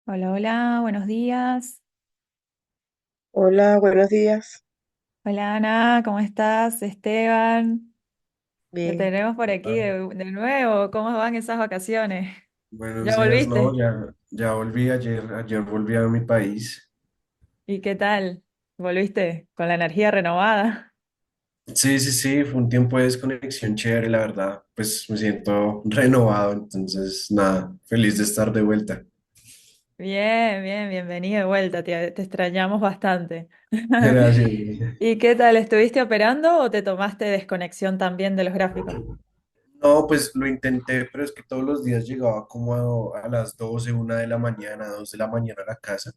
Hola, hola, buenos días. Hola, buenos días. Hola Ana, ¿cómo estás? Esteban, te Bien. tenemos por aquí Hola, de nuevo. ¿Cómo van esas vacaciones? ¿Ya buenos días, no, volviste? ya volví ayer volví a mi país. ¿Y qué tal? ¿Volviste con la energía renovada? Sí, sí, sí, fue un tiempo de desconexión chévere, la verdad, pues me siento renovado, entonces nada, feliz de estar de vuelta. Bien, bien, bienvenido de vuelta, te extrañamos bastante. Gracias. ¿Y qué tal? ¿Estuviste operando o te tomaste desconexión también de los gráficos? No, pues lo intenté, pero es que todos los días llegaba como a las 12, 1 de la mañana, 2 de la mañana a la casa,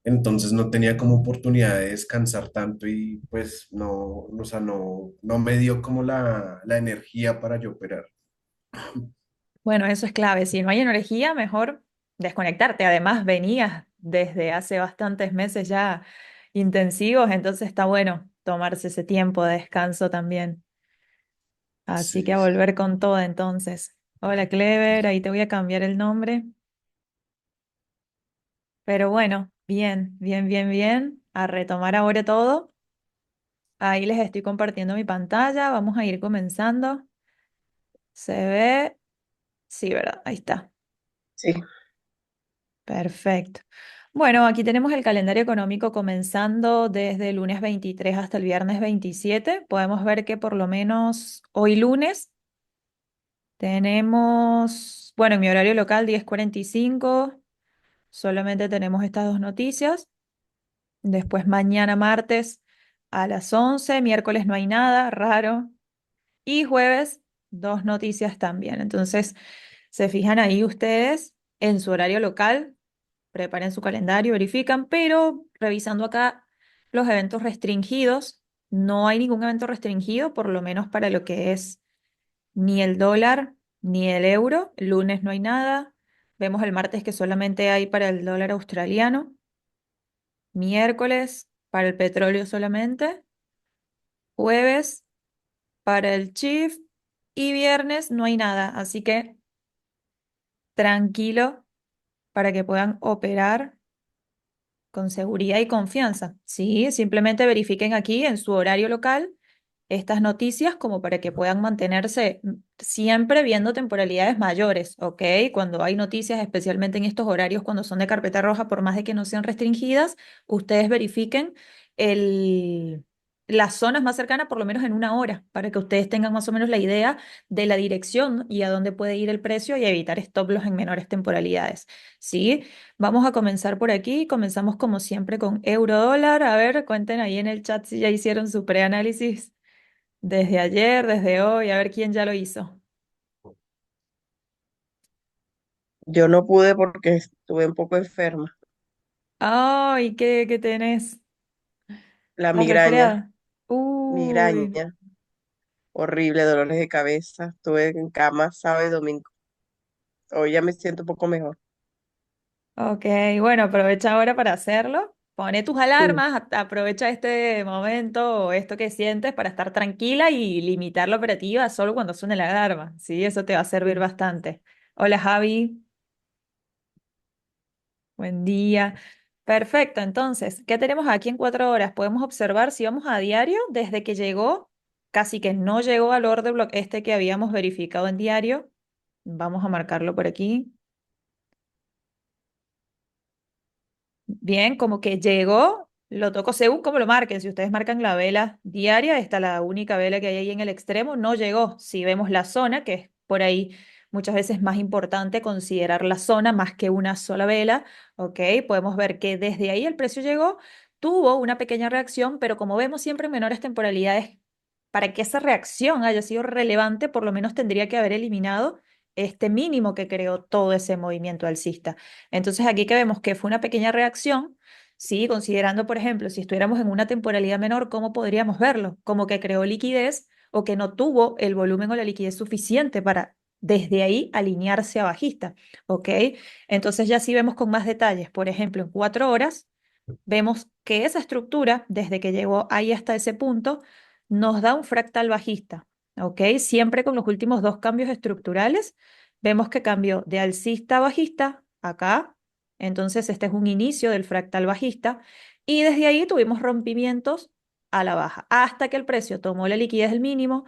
entonces no tenía como oportunidad de descansar tanto y pues no, o sea, no me dio como la energía para yo operar. Bueno, eso es clave. Si no hay energía, mejor desconectarte. Además, venías desde hace bastantes meses ya intensivos, entonces está bueno tomarse ese tiempo de descanso también. Así que Sí, a sí. volver con todo entonces. Hola, Clever, ahí te voy a cambiar el nombre. Pero bueno, bien, bien, bien, bien. A retomar ahora todo. Ahí les estoy compartiendo mi pantalla. Vamos a ir comenzando. ¿Se ve? Sí, ¿verdad? Ahí está. Sí, Perfecto. Bueno, aquí tenemos el calendario económico comenzando desde el lunes 23 hasta el viernes 27. Podemos ver que por lo menos hoy lunes tenemos, bueno, en mi horario local 10:45, solamente tenemos estas dos noticias. Después mañana martes a las 11, miércoles no hay nada, raro. Y jueves, dos noticias también. Entonces, se fijan ahí ustedes en su horario local, preparen su calendario, verifican, pero revisando acá los eventos restringidos, no hay ningún evento restringido, por lo menos para lo que es ni el dólar ni el euro. El lunes no hay nada. Vemos el martes que solamente hay para el dólar australiano. Miércoles para el petróleo solamente. Jueves para el CHIF y viernes no hay nada. Así que tranquilo para que puedan operar con seguridad y confianza. Sí, simplemente verifiquen aquí en su horario local estas noticias como para que puedan mantenerse siempre viendo temporalidades mayores, ¿ok? Cuando hay noticias, especialmente en estos horarios, cuando son de carpeta roja, por más de que no sean restringidas, ustedes verifiquen el, las zonas más cercanas por lo menos en una hora, para que ustedes tengan más o menos la idea de la dirección y a dónde puede ir el precio y evitar stop loss en menores temporalidades, ¿sí? Vamos a comenzar por aquí. Comenzamos como siempre con euro dólar. A ver, cuenten ahí en el chat si ya hicieron su preanálisis desde ayer, desde hoy, a ver quién ya lo hizo. yo no pude porque estuve un poco enferma. Ay, ¿qué tenés? La ¿Estás migraña, resfriada? Uy, migraña, horrible, dolores de cabeza. Estuve en cama sábado y domingo. Hoy ya me siento un poco mejor. ok, bueno, aprovecha ahora para hacerlo. Pone tus Sí. alarmas, aprovecha este momento o esto que sientes para estar tranquila y limitar la operativa solo cuando suene la alarma, ¿sí? Eso te va a servir bastante. Hola Javi. Buen día. Perfecto, entonces, ¿qué tenemos aquí en 4 horas? Podemos observar si vamos a diario, desde que llegó, casi que no llegó al order block este que habíamos verificado en diario. Vamos a marcarlo por aquí. Bien, como que llegó, lo toco según como lo marquen. Si ustedes marcan la vela diaria, esta la única vela que hay ahí en el extremo, no llegó. Si vemos la zona, que es por ahí muchas veces más importante considerar la zona más que una sola vela, ¿ok? Podemos ver que desde ahí el precio llegó, tuvo una pequeña reacción, pero como vemos siempre en menores temporalidades, para que esa reacción haya sido relevante, por lo menos tendría que haber eliminado este mínimo que creó todo ese movimiento alcista. Entonces aquí que vemos que fue una pequeña reacción, sí, considerando, por ejemplo, si estuviéramos en una temporalidad menor, ¿cómo podríamos verlo? Como que creó liquidez o que no tuvo el volumen o la liquidez suficiente para desde ahí alinearse a bajista, ¿ok? Entonces ya sí vemos con más detalles, por ejemplo, en 4 horas, vemos que esa estructura, desde que llegó ahí hasta ese punto, nos da un fractal bajista, ¿ok? Siempre con los últimos dos cambios estructurales, vemos que cambió de alcista a bajista acá Entonces, este es un inicio del fractal bajista y desde ahí tuvimos rompimientos a la baja, hasta que el precio tomó la liquidez del mínimo,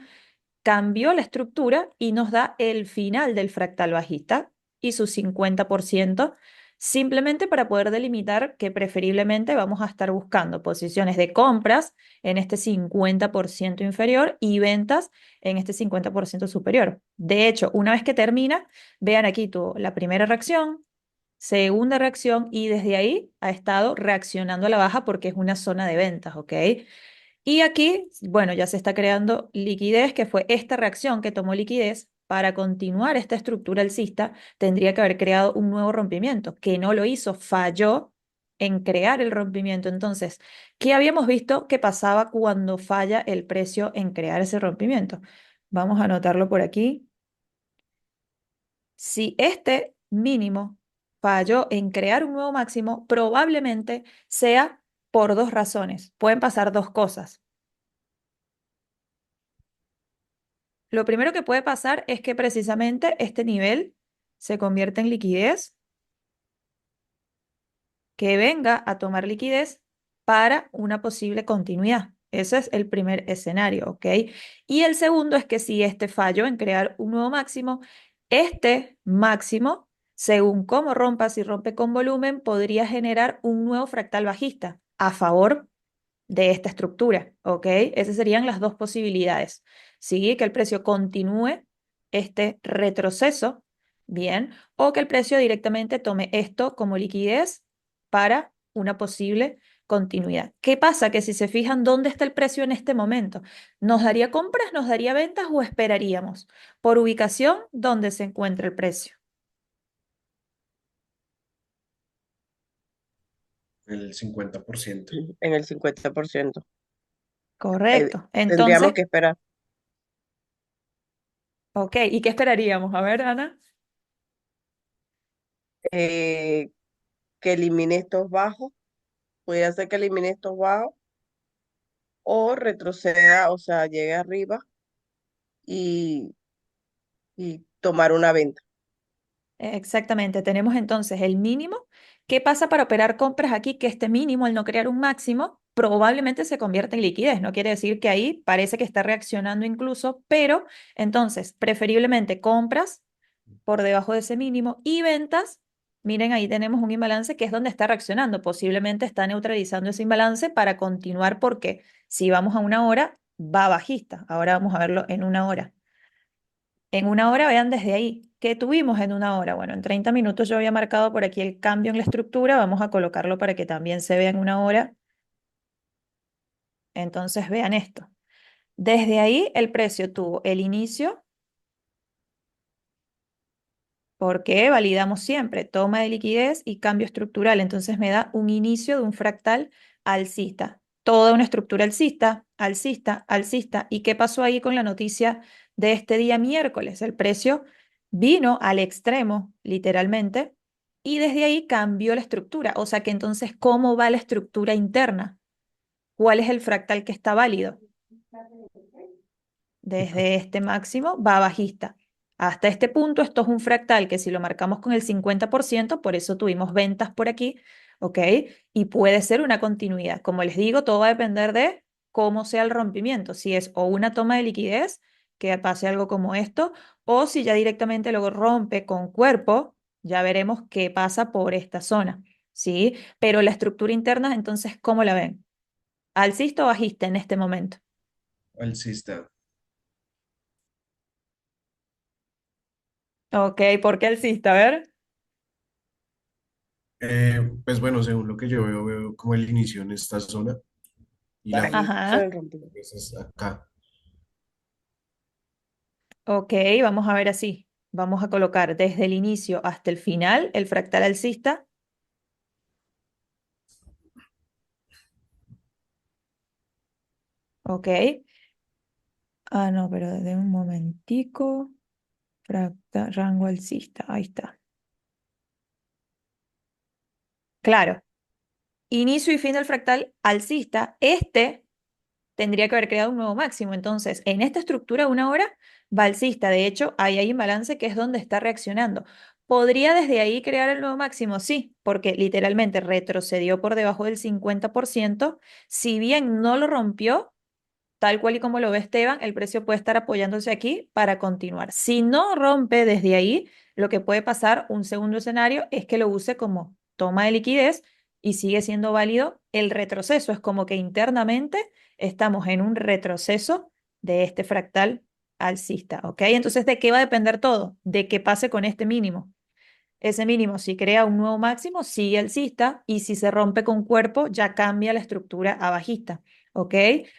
cambió la estructura y nos da el final del fractal bajista y su 50%, simplemente para poder delimitar que preferiblemente vamos a estar buscando posiciones de compras en este 50% inferior y ventas en este 50% superior. De hecho, una vez que termina, vean aquí tuvo la primera reacción, segunda reacción y desde ahí ha estado reaccionando a la baja porque es una zona de ventas, ¿ok? Y aquí, bueno, ya se está creando liquidez, que fue esta reacción que tomó liquidez. Para continuar esta estructura alcista, tendría que haber creado un nuevo rompimiento, que no lo hizo, falló en crear el rompimiento. Entonces, ¿qué habíamos visto que pasaba cuando falla el precio en crear ese rompimiento? Vamos a anotarlo por aquí. Si este mínimo falló en crear un nuevo máximo, probablemente sea por dos razones. Pueden pasar dos cosas. Lo primero que puede pasar es que precisamente este nivel se convierta en liquidez, que venga a tomar liquidez para una posible continuidad. Ese es el primer escenario, ¿ok? Y el segundo es que si este falló en crear un nuevo máximo, este máximo, según cómo rompa, si rompe con volumen, podría generar un nuevo fractal bajista a favor de esta estructura, ¿ok? Esas serían las dos posibilidades. ¿Sí? Que el precio continúe este retroceso, bien, o que el precio directamente tome esto como liquidez para una posible continuidad. ¿Qué pasa? Que si se fijan dónde está el precio en este momento, ¿nos daría compras, nos daría ventas o esperaríamos? Por ubicación, ¿dónde se encuentra el precio? El 50%. En el 50%. Correcto. Tendríamos Entonces, que esperar ok, ¿y qué esperaríamos? A ver, Ana. eh, que elimine estos bajos. Puede ser que elimine estos bajos o retroceda, o sea, llegue arriba y, y tomar una venta. Exactamente, tenemos entonces el mínimo. ¿Qué pasa para operar compras aquí? Que este mínimo, al no crear un máximo, probablemente se convierta en liquidez. No quiere decir que ahí parece que está reaccionando incluso, pero entonces preferiblemente compras por debajo de ese mínimo y ventas. Miren, ahí tenemos un imbalance que es donde está reaccionando. Posiblemente está neutralizando ese imbalance para continuar porque si vamos a una hora, va bajista. Ahora vamos a verlo en una hora. En una hora, vean desde ahí, ¿qué tuvimos en una hora? Bueno, en 30 minutos yo había marcado por aquí el cambio en la estructura, vamos a colocarlo para que también se vea en una hora. Entonces vean esto. Desde ahí el precio tuvo el inicio, porque validamos siempre toma de liquidez y cambio estructural. Entonces me da un inicio de un fractal alcista. Toda una estructura alcista, alcista, alcista. ¿Y qué pasó ahí con la noticia de este día miércoles? El precio vino al extremo, literalmente, y desde ahí cambió la estructura. O sea que entonces, ¿cómo va la estructura interna? ¿Cuál es el fractal que está válido? Desde este máximo va bajista. Hasta este punto, esto es un fractal que si lo marcamos con el 50%, por eso tuvimos ventas por aquí, ¿ok? Y puede ser una continuidad. Como les digo, todo va a depender de cómo sea el rompimiento. Si es o una toma de liquidez, que pase algo como esto, o si ya directamente luego rompe con cuerpo, ya veremos qué pasa por esta zona, ¿sí? Pero la estructura interna, entonces, ¿cómo la ven? ¿Alcista o bajista en este momento? Alcista. Ok, ¿por qué alcista? A ver. Pues bueno, según lo que yo veo, veo como el inicio en esta zona y la Ahí hizo Ajá, el rompimiento. pues, es acá. ok, vamos a ver así. Vamos a colocar desde el inicio hasta el final el fractal alcista. Ok. Ah, no, pero de un momentico. Fractal, rango alcista. Ahí está. Claro. Inicio y fin del fractal alcista. Este tendría que haber creado un nuevo máximo. Entonces, en esta estructura de una hora, va alcista. De hecho, ahí hay imbalance que es donde está reaccionando. ¿Podría desde ahí crear el nuevo máximo? Sí, porque literalmente retrocedió por debajo del 50%. Si bien no lo rompió, tal cual y como lo ve Esteban, el precio puede estar apoyándose aquí para continuar. Si no rompe desde ahí, lo que puede pasar, un segundo escenario, es que lo use como toma de liquidez y sigue siendo válido el retroceso. Es como que internamente estamos en un retroceso de este fractal alcista, ¿ok? Entonces, ¿de qué va a depender todo? De qué pase con este mínimo. Ese mínimo, si crea un nuevo máximo, sigue alcista y si se rompe con cuerpo, ya cambia la estructura a bajista. ¿Ok?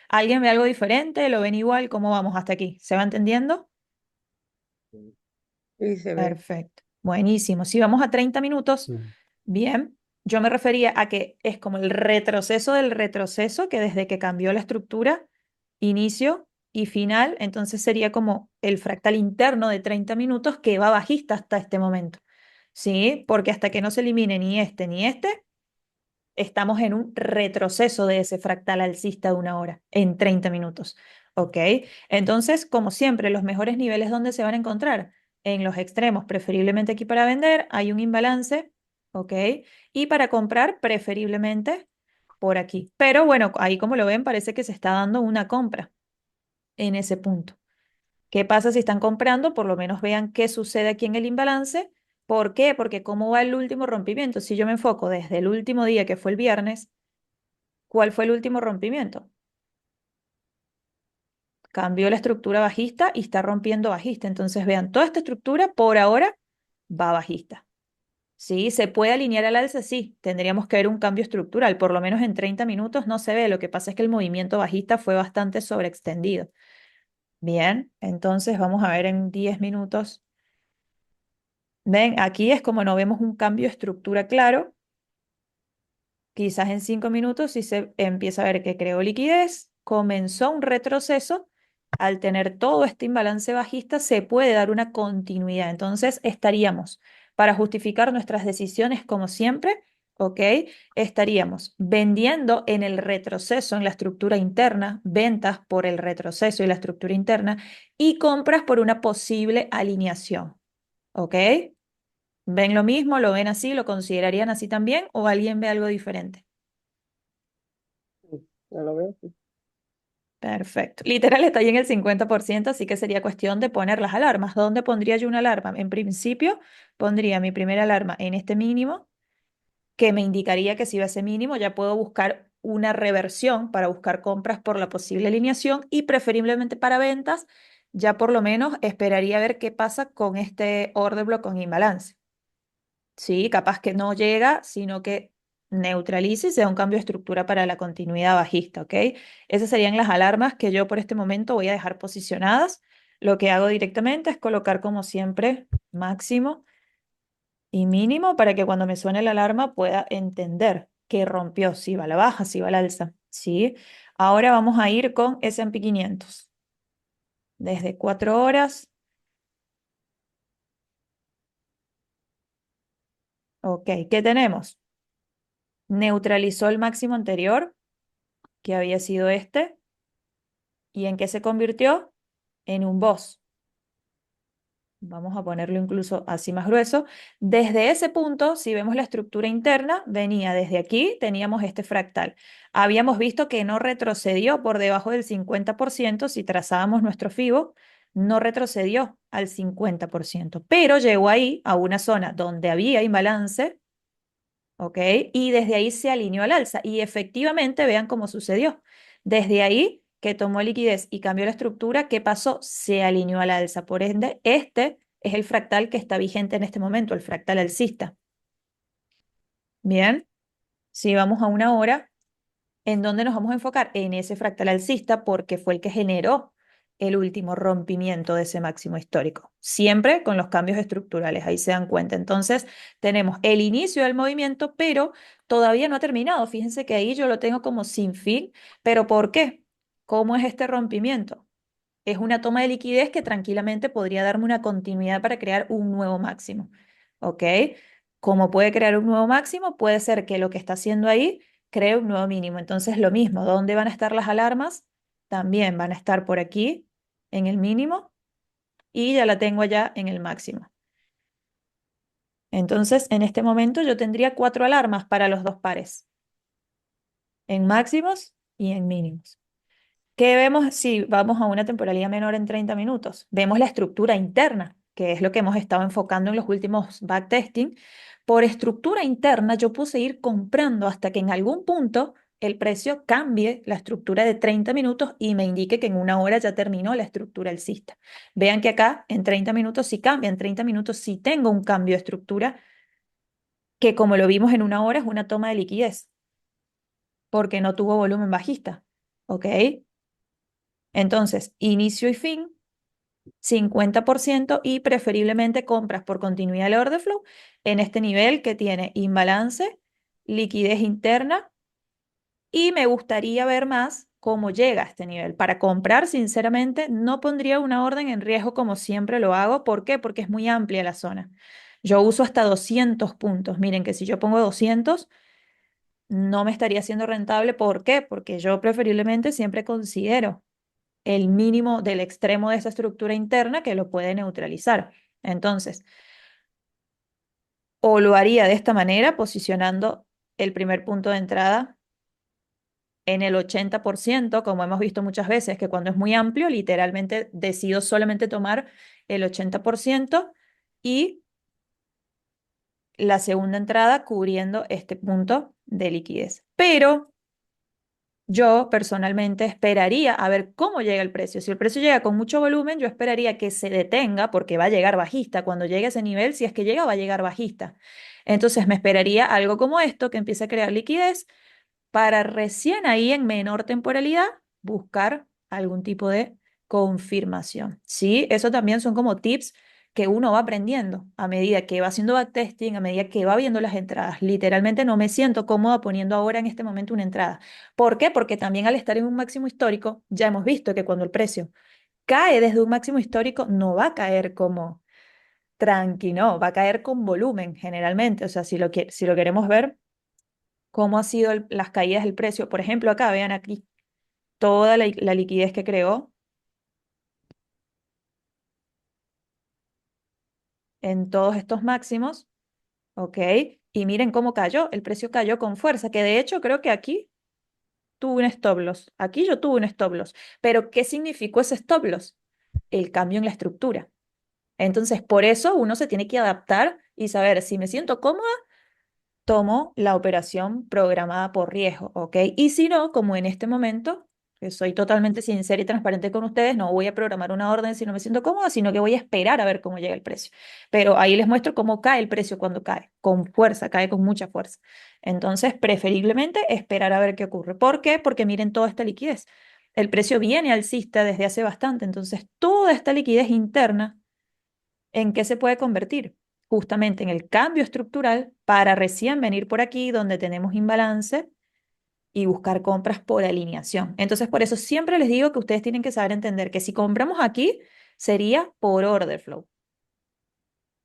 ¿Alguien ve algo diferente? ¿Lo ven igual? ¿Cómo vamos hasta aquí? ¿Se va entendiendo? Y se ve. Perfecto. Buenísimo. Si vamos a 30 minutos, Sí. bien. Yo me refería a que es como el retroceso del retroceso, que desde que cambió la estructura, inicio y final, entonces sería como el fractal interno de 30 minutos que va bajista hasta este momento. ¿Sí? Porque hasta que no se elimine ni este, estamos en un retroceso de ese fractal alcista de una hora en 30 minutos. ¿Ok? Entonces, como siempre, los mejores niveles donde se van a encontrar en los extremos, preferiblemente aquí para vender, hay un imbalance. ¿Ok? Y para comprar, preferiblemente por aquí. Pero bueno, ahí como lo ven, parece que se está dando una compra en ese punto. ¿Qué pasa si están comprando? Por lo menos vean qué sucede aquí en el imbalance. ¿Por qué? Porque cómo va el último rompimiento. Si yo me enfoco desde el último día, que fue el viernes, ¿cuál fue el último rompimiento? Cambió la estructura bajista y está rompiendo bajista. Entonces vean, toda esta estructura por ahora va bajista. Sí, se puede alinear al alza, sí, tendríamos que ver un cambio estructural, por lo menos en 30 minutos no se ve, lo que pasa es que el movimiento bajista fue bastante sobreextendido. Bien, entonces vamos a ver en 10 minutos. Ven, aquí es como no vemos un cambio de estructura claro. Quizás en 5 minutos sí se empieza a ver que creó liquidez, comenzó un retroceso. Al tener todo este imbalance bajista, se puede dar una continuidad. Entonces, estaríamos, para justificar nuestras decisiones, como siempre, ¿ok? Estaríamos vendiendo en el retroceso, en la estructura interna, ventas por el retroceso y la estructura interna, y compras por una posible alineación, ¿ok? ¿Ven lo mismo? ¿Lo ven así? ¿Lo considerarían así también? ¿O alguien ve algo diferente? Sí, ya lo veo. Sí. Perfecto. Literal está ahí en el 50%, así que sería cuestión de poner las alarmas. ¿Dónde pondría yo una alarma? En principio, pondría mi primera alarma en este mínimo, que me indicaría que si va a ese mínimo, ya puedo buscar una reversión para buscar compras por la posible alineación y preferiblemente para ventas, ya por lo menos esperaría ver qué pasa con este order block con imbalance. Sí, capaz que no llega, sino que neutralice y sea un cambio de estructura para la continuidad bajista, ¿ok? Esas serían las alarmas que yo por este momento voy a dejar posicionadas. Lo que hago directamente es colocar como siempre máximo y mínimo para que cuando me suene la alarma pueda entender que rompió, si va a la baja, si va al alza, ¿sí? Ahora vamos a ir con S&P 500. Desde 4 horas, ok, ¿qué tenemos? Neutralizó el máximo anterior, que había sido este. ¿Y en qué se convirtió? En un boss. Vamos a ponerlo incluso así más grueso. Desde ese punto, si vemos la estructura interna, venía desde aquí, teníamos este fractal. Habíamos visto que no retrocedió por debajo del 50%, si trazábamos nuestro FIBO, no retrocedió al 50%, pero llegó ahí a una zona donde había imbalance, ¿ok? Y desde ahí se alineó al alza. Y efectivamente, vean cómo sucedió. Desde ahí que tomó liquidez y cambió la estructura, ¿qué pasó? Se alineó al alza. Por ende, este es el fractal que está vigente en este momento, el fractal alcista. Bien, si vamos a una hora, ¿en dónde nos vamos a enfocar? En ese fractal alcista porque fue el que generó el último rompimiento de ese máximo histórico. Siempre con los cambios estructurales, ahí se dan cuenta. Entonces, tenemos el inicio del movimiento, pero todavía no ha terminado. Fíjense que ahí yo lo tengo como sin fin. ¿Pero por qué? ¿Cómo es este rompimiento? Es una toma de liquidez que tranquilamente podría darme una continuidad para crear un nuevo máximo. ¿Ok? ¿Cómo puede crear un nuevo máximo? Puede ser que lo que está haciendo ahí cree un nuevo mínimo. Entonces, lo mismo, ¿dónde van a estar las alarmas? También van a estar por aquí, en el mínimo, y ya la tengo allá en el máximo. Entonces, en este momento yo tendría 4 alarmas para los dos pares, en máximos y en mínimos. ¿Qué vemos si vamos a una temporalidad menor en 30 minutos? Vemos la estructura interna, que es lo que hemos estado enfocando en los últimos backtesting. Por estructura interna, yo puse ir comprando hasta que en algún punto el precio cambie la estructura de 30 minutos y me indique que en una hora ya terminó la estructura alcista. Vean que acá en 30 minutos sí cambia, en 30 minutos sí tengo un cambio de estructura, que como lo vimos en una hora es una toma de liquidez, porque no tuvo volumen bajista. ¿Ok? Entonces, inicio y fin 50% y preferiblemente compras por continuidad del order flow en este nivel que tiene imbalance, liquidez interna y me gustaría ver más cómo llega a este nivel. Para comprar, sinceramente, no pondría una orden en riesgo como siempre lo hago. ¿Por qué? Porque es muy amplia la zona. Yo uso hasta 200 puntos. Miren que si yo pongo 200, no me estaría haciendo rentable. ¿Por qué? Porque yo preferiblemente siempre considero el mínimo del extremo de esa estructura interna que lo puede neutralizar. Entonces, o lo haría de esta manera, posicionando el primer punto de entrada en el 80%, como hemos visto muchas veces, que cuando es muy amplio, literalmente decido solamente tomar el 80% y la segunda entrada cubriendo este punto de liquidez. Pero yo personalmente esperaría a ver cómo llega el precio. Si el precio llega con mucho volumen, yo esperaría que se detenga porque va a llegar bajista. Cuando llegue a ese nivel, si es que llega, va a llegar bajista. Entonces me esperaría algo como esto que empiece a crear liquidez para recién ahí en menor temporalidad buscar algún tipo de confirmación. ¿Sí? Eso también son como tips que uno va aprendiendo a medida que va haciendo backtesting, a medida que va viendo las entradas. Literalmente no me siento cómoda poniendo ahora en este momento una entrada. ¿Por qué? Porque también al estar en un máximo histórico, ya hemos visto que cuando el precio cae desde un máximo histórico, no va a caer como tranqui, no, va a caer con volumen generalmente. O sea, si lo queremos ver, cómo ha sido las caídas del precio. Por ejemplo, acá, vean aquí, toda la liquidez que creó en todos estos máximos, ¿ok? Y miren cómo cayó, el precio cayó con fuerza, que de hecho creo que aquí tuve un stop loss, aquí yo tuve un stop loss, pero ¿qué significó ese stop loss? El cambio en la estructura. Entonces, por eso uno se tiene que adaptar y saber si me siento cómoda, tomo la operación programada por riesgo, ¿ok? Y si no, como en este momento, que soy totalmente sincera y transparente con ustedes, no voy a programar una orden si no me siento cómoda, sino que voy a esperar a ver cómo llega el precio. Pero ahí les muestro cómo cae el precio cuando cae, con fuerza, cae con mucha fuerza. Entonces, preferiblemente esperar a ver qué ocurre. ¿Por qué? Porque miren toda esta liquidez. El precio viene alcista desde hace bastante, entonces toda esta liquidez interna, ¿en qué se puede convertir? Justamente en el cambio estructural para recién venir por aquí donde tenemos imbalance y buscar compras por alineación. Entonces, por eso siempre les digo que ustedes tienen que saber entender que si compramos aquí, sería por order flow,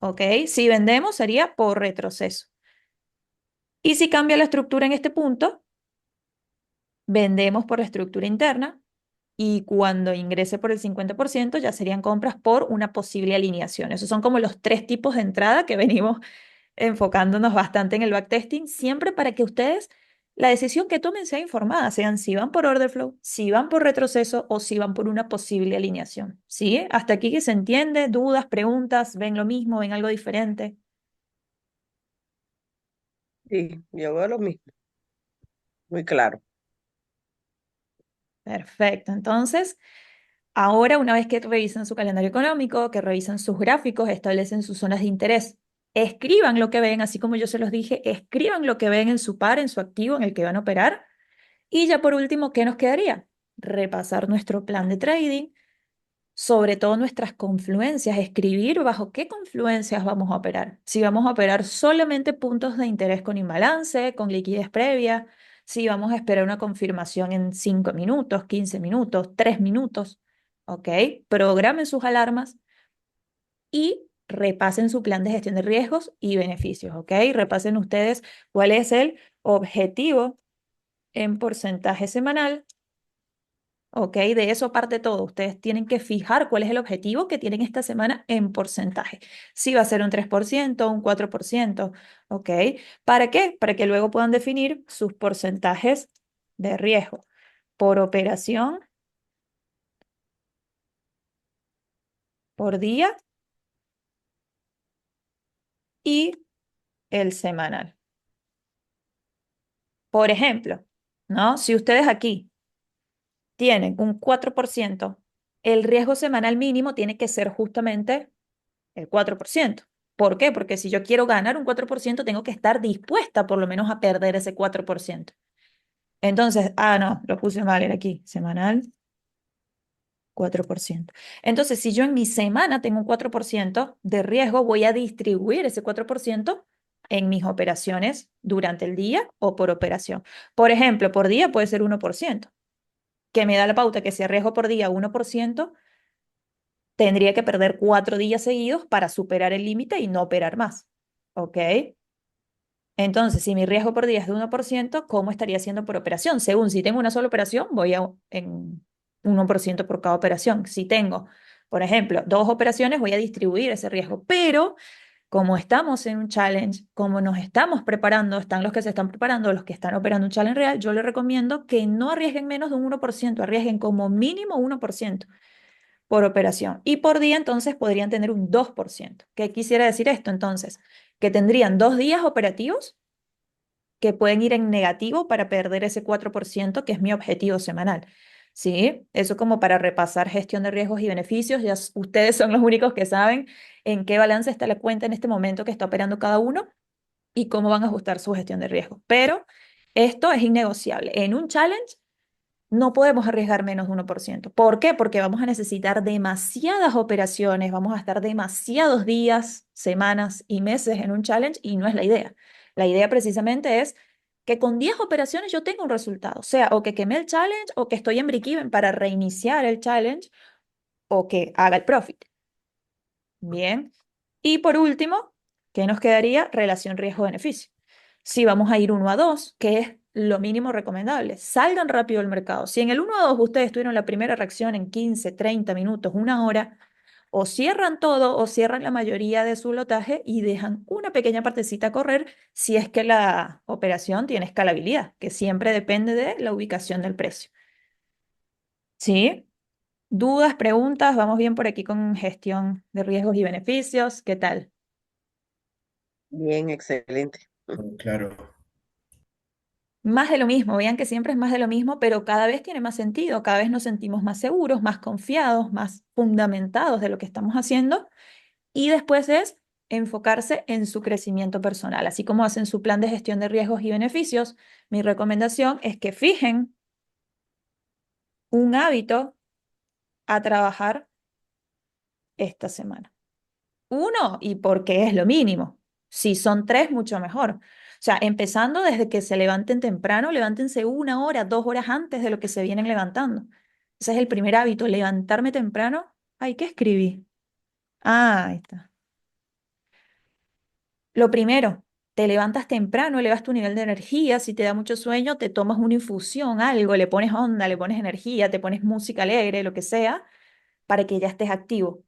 ¿ok? Si vendemos, sería por retroceso. Y si cambia la estructura en este punto, vendemos por la estructura interna y cuando ingrese por el 50% ya serían compras por una posible alineación. Esos son como los 3 tipos de entrada que venimos enfocándonos bastante en el backtesting, siempre para que ustedes, la decisión que tomen sea informada, sean si van por order flow, si van por retroceso o si van por una posible alineación. ¿Sí? Hasta aquí que se entiende, dudas, preguntas, ven lo mismo, ven algo diferente. Sí, yo veo lo mismo, muy claro. Perfecto. Entonces, ahora una vez que revisan su calendario económico, que revisan sus gráficos, establecen sus zonas de interés, escriban lo que ven, así como yo se los dije, escriban lo que ven en su par, en su activo en el que van a operar. Y ya por último, ¿qué nos quedaría? Repasar nuestro plan de trading, sobre todo nuestras confluencias, escribir bajo qué confluencias vamos a operar. Si vamos a operar solamente puntos de interés con imbalance, con liquidez previa, si vamos a esperar una confirmación en 5 minutos, 15 minutos, 3 minutos, ¿ok? Programen sus alarmas y repasen su plan de gestión de riesgos y beneficios, ¿ok? Repasen ustedes cuál es el objetivo en porcentaje semanal, ¿ok? De eso parte todo. Ustedes tienen que fijar cuál es el objetivo que tienen esta semana en porcentaje. Si va a ser un 3%, un 4%, ¿ok? ¿Para qué? Para que luego puedan definir sus porcentajes de riesgo por operación, por día y el semanal. Por ejemplo, ¿no? Si ustedes aquí tienen un 4%, el riesgo semanal mínimo tiene que ser justamente el 4%. ¿Por qué? Porque si yo quiero ganar un 4%, tengo que estar dispuesta por lo menos a perder ese 4%. Entonces, no, lo puse mal, era aquí, semanal, 4%. Entonces, si yo en mi semana tengo un 4% de riesgo, voy a distribuir ese 4% en mis operaciones durante el día o por operación. Por ejemplo, por día puede ser 1%, que me da la pauta que si arriesgo por día 1%, tendría que perder 4 días seguidos para superar el límite y no operar más. ¿Ok? Entonces, si mi riesgo por día es de 1%, ¿cómo estaría siendo por operación? Según si tengo una sola operación, voy en 1% por cada operación. Si tengo, por ejemplo, 2 operaciones, voy a distribuir ese riesgo. Pero como estamos en un challenge, como nos estamos preparando, están los que se están preparando, los que están operando un challenge real, yo les recomiendo que no arriesguen menos de un 1%, arriesguen como mínimo 1% por operación. Y por día entonces podrían tener un 2%. ¿Qué quisiera decir esto entonces? Que tendrían 2 días operativos que pueden ir en negativo para perder ese 4% que es mi objetivo semanal. ¿Sí? Eso como para repasar gestión de riesgos y beneficios. Ya ustedes son los únicos que saben en qué balance está la cuenta en este momento que está operando cada uno y cómo van a ajustar su gestión de riesgos. Pero esto es innegociable. En un challenge no podemos arriesgar menos de 1%. ¿Por qué? Porque vamos a necesitar demasiadas operaciones, vamos a estar demasiados días, semanas y meses en un challenge y no es la idea. La idea precisamente es que con 10 operaciones yo tenga un resultado, o sea, o que quemé el challenge o que estoy en break-even para reiniciar el challenge o que haga el profit. Bien. Y por último, ¿qué nos quedaría? Relación riesgo-beneficio. Si vamos a ir 1 a 2, que es lo mínimo recomendable, salgan rápido al mercado. Si en el 1 a 2 ustedes tuvieron la primera reacción en 15, 30 minutos, 1 hora, o cierran todo o cierran la mayoría de su lotaje y dejan una pequeña partecita a correr si es que la operación tiene escalabilidad, que siempre depende de la ubicación del precio. ¿Sí? ¿Dudas, preguntas? ¿Vamos bien por aquí con gestión de riesgos y beneficios? ¿Qué tal? Bien, excelente. Claro. Más de lo mismo, vean que siempre es más de lo mismo, pero cada vez tiene más sentido, cada vez nos sentimos más seguros, más confiados, más fundamentados de lo que estamos haciendo y después es enfocarse en su crecimiento personal, así como hacen su plan de gestión de riesgos y beneficios. Mi recomendación es que fijen un hábito a trabajar esta semana. Uno, y porque es lo mínimo. Si son 3, mucho mejor. O sea, empezando desde que se levanten temprano, levántense 1 hora, 2 horas antes de lo que se vienen levantando. Ese es el primer hábito, levantarme temprano. Ay, ¿qué escribí? Ahí está. Lo primero, te levantas temprano, elevas tu nivel de energía. Si te da mucho sueño, te tomas una infusión, algo, le pones onda, le pones energía, te pones música alegre, lo que sea, para que ya estés activo.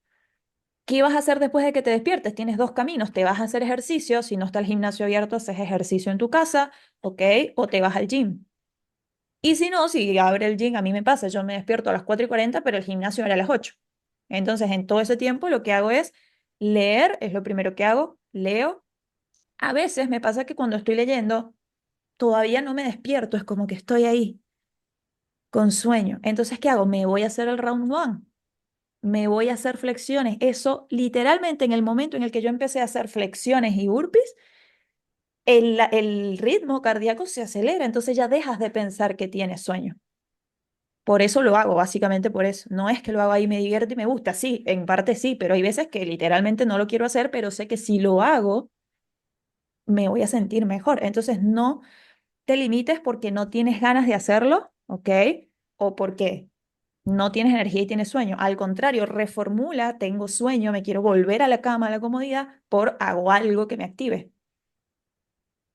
¿Qué vas a hacer después de que te despiertes? Tienes dos caminos. Te vas a hacer ejercicio. Si no está el gimnasio abierto, haces ejercicio en tu casa, ¿ok? O te vas al gym. Y si no, si abre el gym, a mí me pasa, yo me despierto a las 4:40, pero el gimnasio era a las 8. Entonces, en todo ese tiempo, lo que hago es leer, es lo primero que hago, leo. A veces me pasa que cuando estoy leyendo, todavía no me despierto, es como que estoy ahí, con sueño. Entonces, ¿qué hago? Me voy a hacer el round one. Me voy a hacer flexiones. Eso literalmente en el momento en el que yo empecé a hacer flexiones y burpees, el ritmo cardíaco se acelera, entonces ya dejas de pensar que tienes sueño. Por eso lo hago, básicamente por eso. No es que lo hago ahí, me divierte y me gusta, sí, en parte sí, pero hay veces que literalmente no lo quiero hacer, pero sé que si lo hago, me voy a sentir mejor. Entonces no te limites porque no tienes ganas de hacerlo, ¿ok? O porque no tienes energía y tienes sueño. Al contrario, reformula, tengo sueño, me quiero volver a la cama, a la comodidad, por hago algo que me active.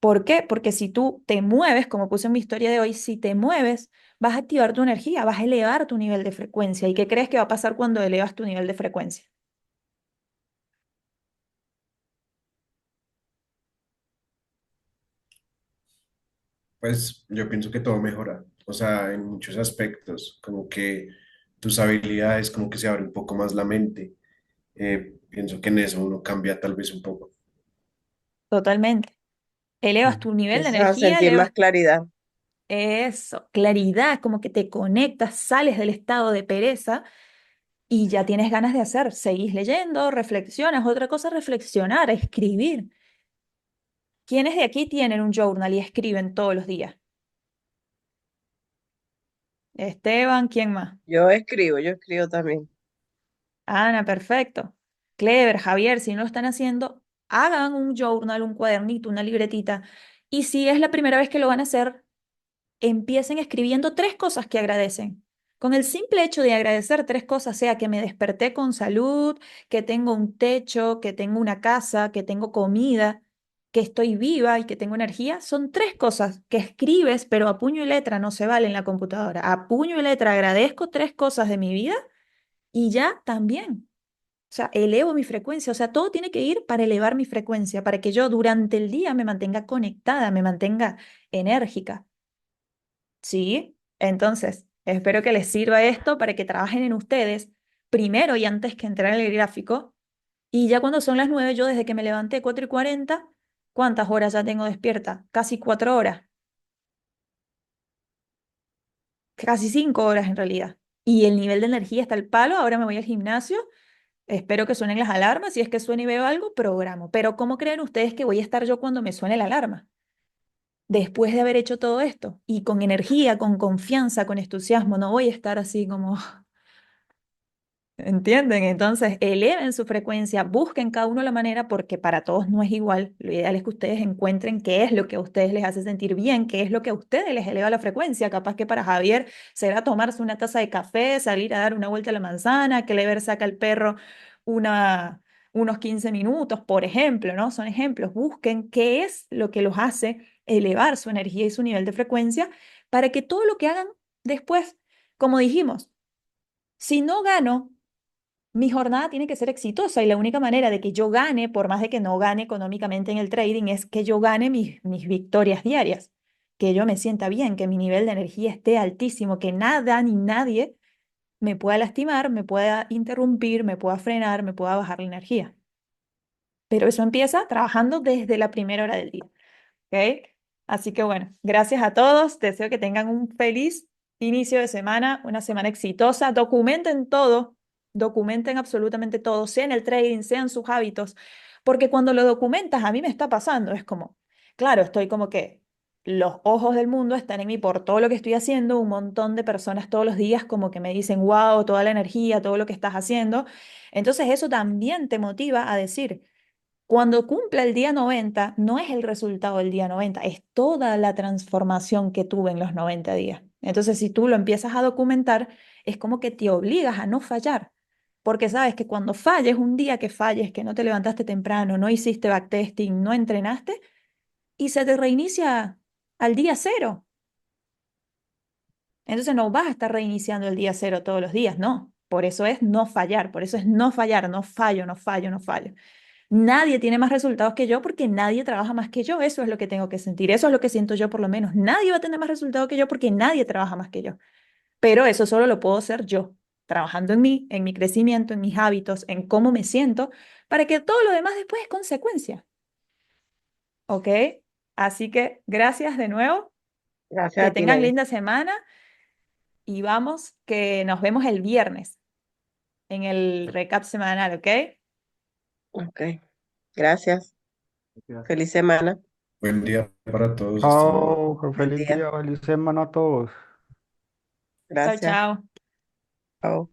¿Por qué? Porque si tú te mueves, como puse en mi historia de hoy, si te mueves, vas a activar tu energía, vas a elevar tu nivel de frecuencia. ¿Y qué crees que va a pasar cuando elevas tu nivel de frecuencia? Pues yo pienso que todo mejora, o sea, en muchos aspectos, como que tus habilidades, como que se abre un poco más la mente. Pienso que en eso uno cambia tal vez un poco. Totalmente. Elevas Mm. tu nivel de Empiezas a energía, sentir más elevas claridad. eso, claridad, como que te conectas, sales del estado de pereza y ya tienes ganas de hacer. Seguís leyendo, reflexionas. Otra cosa, reflexionar, escribir. ¿Quiénes de aquí tienen un journal y escriben todos los días? Esteban, ¿quién más? Yo escribo también. Ana, perfecto. Clever, Javier, si no lo están haciendo, hagan un journal, un cuadernito, una libretita. Y si es la primera vez que lo van a hacer, empiecen escribiendo tres cosas que agradecen. Con el simple hecho de agradecer tres cosas, sea que me desperté con salud, que tengo un techo, que tengo una casa, que tengo comida, que estoy viva y que tengo energía, son tres cosas que escribes, pero a puño y letra no se vale en la computadora. A puño y letra agradezco tres cosas de mi vida y ya también. O sea, elevo mi frecuencia. O sea, todo tiene que ir para elevar mi frecuencia, para que yo durante el día me mantenga conectada, me mantenga enérgica. ¿Sí? Entonces, espero que les sirva esto para que trabajen en ustedes primero y antes que entrar en el gráfico. Y ya cuando son las 9, yo desde que me levanté 4:40, ¿cuántas horas ya tengo despierta? Casi 4 horas, casi 5 horas en realidad. Y el nivel de energía está al palo. Ahora me voy al gimnasio. Espero que suenen las alarmas. Si es que suena y veo algo, programo. Pero ¿cómo creen ustedes que voy a estar yo cuando me suene la alarma? Después de haber hecho todo esto y con energía, con confianza, con entusiasmo, no voy a estar así como. ¿Entienden? Entonces, eleven su frecuencia, busquen cada uno la manera, porque para todos no es igual. Lo ideal es que ustedes encuentren qué es lo que a ustedes les hace sentir bien, qué es lo que a ustedes les eleva la frecuencia. Capaz que para Javier será tomarse una taza de café, salir a dar una vuelta a la manzana, que Lever saca al perro una, unos 15 minutos, por ejemplo, ¿no? Son ejemplos. Busquen qué es lo que los hace elevar su energía y su nivel de frecuencia para que todo lo que hagan después, como dijimos, si no gano, mi jornada tiene que ser exitosa y la única manera de que yo gane, por más de que no gane económicamente en el trading, es que yo gane mis victorias diarias, que yo me sienta bien, que mi nivel de energía esté altísimo, que nada ni nadie me pueda lastimar, me pueda interrumpir, me pueda frenar, me pueda bajar la energía. Pero eso empieza trabajando desde la primera hora del día. ¿Ok? Así que bueno, gracias a todos. Deseo que tengan un feliz inicio de semana, una semana exitosa. Documenten absolutamente todo, sea en el trading, sean sus hábitos, porque cuando lo documentas, a mí me está pasando, es como, claro, estoy como que los ojos del mundo están en mí por todo lo que estoy haciendo, un montón de personas todos los días como que me dicen, wow, toda la energía, todo lo que estás haciendo. Entonces eso también te motiva a decir, cuando cumpla el día 90, no es el resultado del día 90, es toda la transformación que tuve en los 90 días. Entonces, si tú lo empiezas a documentar, es como que te obligas a no fallar, porque sabes que cuando falles, un día que falles, que no te levantaste temprano, no hiciste backtesting, no entrenaste, y se te reinicia al día cero. Entonces no vas a estar reiniciando el día cero todos los días, no. Por eso es no fallar, por eso es no fallar, no fallo, no fallo, no fallo. Nadie tiene más resultados que yo porque nadie trabaja más que yo. Eso es lo que tengo que sentir. Eso es lo que siento yo por lo menos. Nadie va a tener más resultados que yo porque nadie trabaja más que yo. Pero eso solo lo puedo hacer yo, trabajando en mi crecimiento, en mis hábitos, en cómo me siento, para que todo lo demás después es consecuencia. ¿Ok? Así que gracias de nuevo. Gracias Que a ti, tengan Lady. linda semana y vamos, que nos vemos el viernes en el recap semanal, ¿ok? Ok, gracias. Gracias. Feliz semana. Buen día para todos, hasta luego. Chao, Buen feliz día. día, feliz semana a todos. Chao, Gracias. chao. Chao.